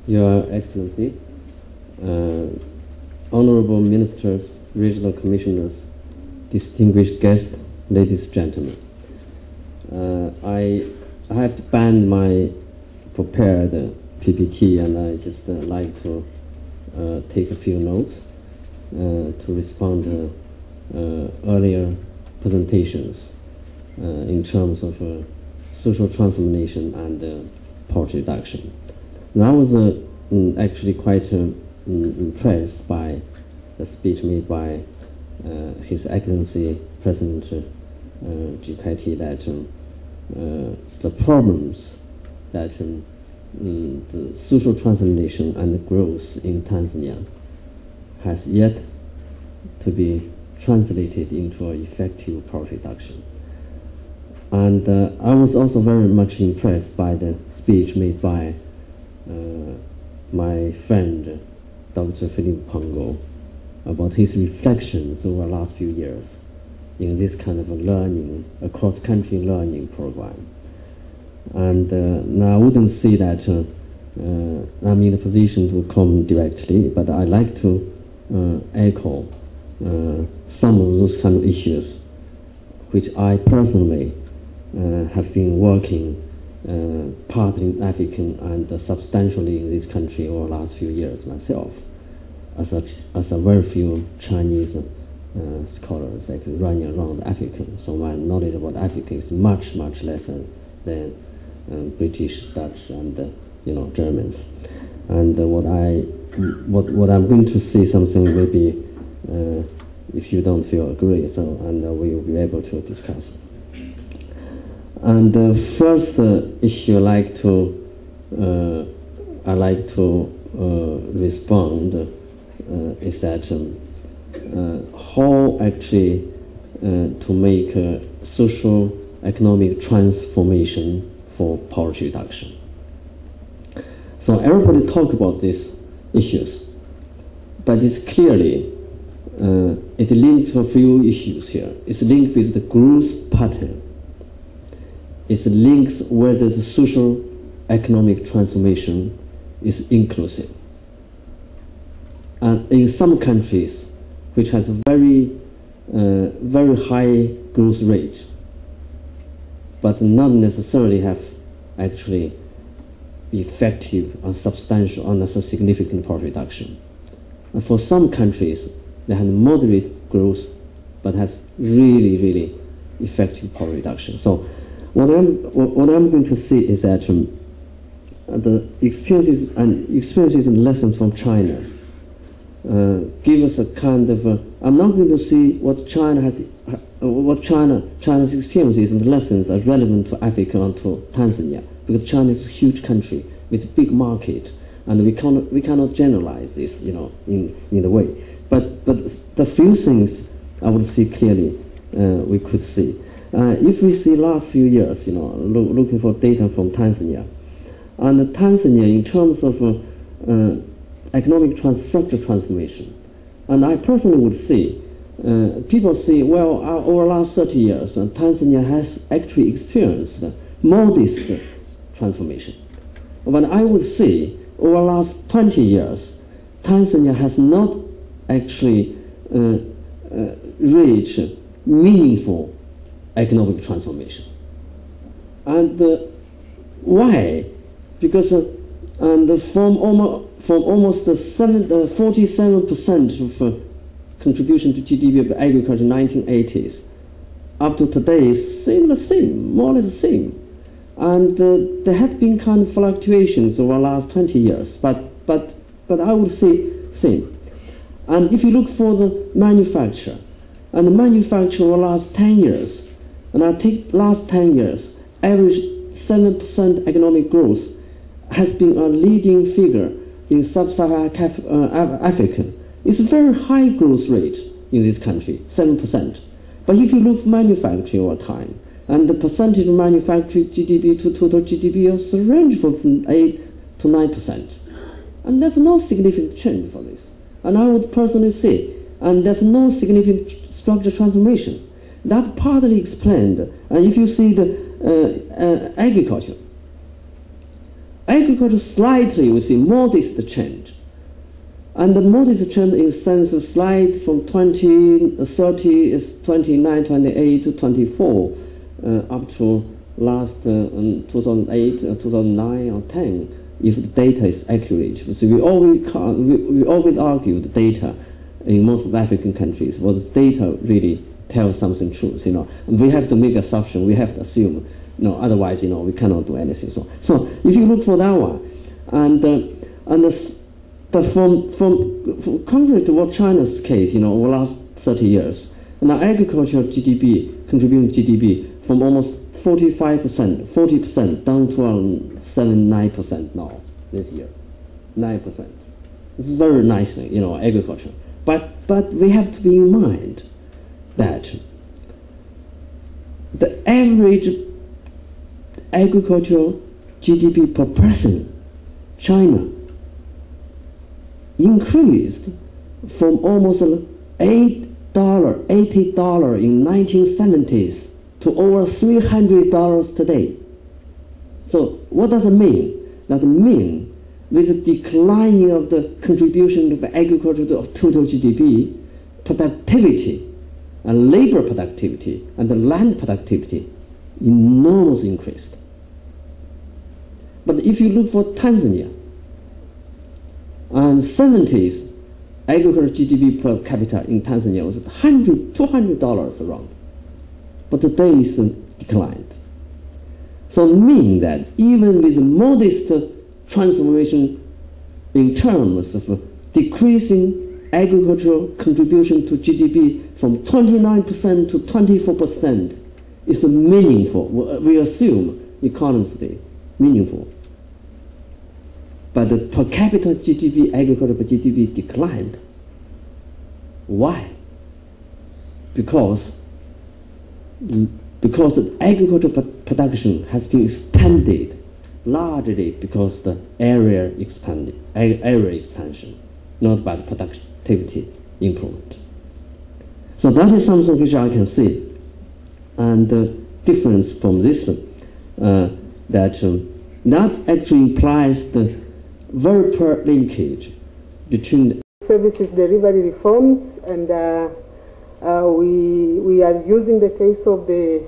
Your Excellency, Honorable Ministers, Regional Commissioners, distinguished guests, ladies and gentlemen. I have to ban my prepared PPT, and I just like to take a few notes to respond to earlier presentations in terms of social transformation and poverty reduction. And I was actually quite impressed by the speech made by His Excellency President GKT, that the problems that the social transformation and the growth in Tanzania has yet to be translated into an effective poverty reduction. And I was also very much impressed by the speech made by my friend, Dr. Philip Pongo, about his reflections over the last few years in this kind of a learning, a cross-country learning program. And now I wouldn't say that I'm in a position to comment directly, but I like to echo some of those kind of issues which I personally have been working partly in African and substantially in this country over the last few years myself, as a very few Chinese scholars actually running around Africa. So my knowledge about Africa is much, much less than British, Dutch, and Germans. And what I'm going to say something maybe if you don't feel agree, so and we will be able to discuss. And the first issue I like to respond is that how actually to make social economic transformation for poverty reduction. So everybody talk about these issues, but it's clearly it linked to a few issues here. It's linked with the growth pattern. It links whether the social economic transformation is inclusive. And in some countries, which has a very high growth rate, but not necessarily have actually effective and substantial and a significant poverty reduction. And for some countries, they have moderate growth, but has really, really effective poverty reduction. So what I'm going to say is that the experiences and lessons from China give us a kind of I'm not going to see what China's experiences and lessons are relevant to Africa and to Tanzania, because China is a huge country with a big market, and we cannot generalize this, in the way. But the few things I would see clearly we could see. If we see last few years, looking for data from Tanzania, and Tanzania in terms of economic structure transformation, and I personally would say, people say, well, over the last 30 years, Tanzania has actually experienced modest transformation. But I would say, over the last 20 years, Tanzania has not actually reached meaningful economic transformation. And why? Because from almost 47% of contribution to GDP of agriculture in the 1980s, up to today is more or less the same. And there have been kind of fluctuations over the last 20 years, but I would say same. And if you look for the manufacture, and the manufacture over the last 10 years, and I take last 10 years, average 7% economic growth has been a leading figure in sub-Saharan Africa. It's a very high growth rate in this country, 7%. But if you look at manufacturing over time, and the percentage of manufacturing GDP to total GDP is range from 8 to 9%. And there's no significant change for this. And I would personally say, and there's no significant structural transformation. That partly explained, and if you see the agriculture, Agriculture slightly, we see modest change. And the modest trend in sense of slide from 2030 is 29, 28 to 24, up to last 2008, 2009 or 10, if the data is accurate. So we always argue the data in most of African countries, well, the data really tells something truth, And we have to make assumption, we have to assume, otherwise, we cannot do anything. So if you look for that one, but from contrary to what China's case, over the last 30 years, now agricultural GDP, contributing GDP, from almost 45%, 40% down to around 7-9% now this year, 9%. It's very nice thing, agriculture. But we have to be in mind that the average agricultural GDP per person, China, increased from almost $80 in 1970s to over $300 today. So what does it mean? That means with the declining of the contribution of agriculture to total GDP, productivity and labor productivity and the land productivity enormously increased. But if you look for Tanzania, and 70s, agricultural GDP per capita in Tanzania was $200 around. But today it's declined. So meaning that even with modest transformation in terms of decreasing agricultural contribution to GDP from 29% to 24% is meaningful. We assume economically meaningful. But the per capita GDP, agricultural GDP declined. Why? Because the agricultural production has been expanded largely because the area expansion, not by the productivity improvement. So that is something which I can see. And the difference from this, that actually implies the very poor linkage between the services delivery reforms, and we are using the case of the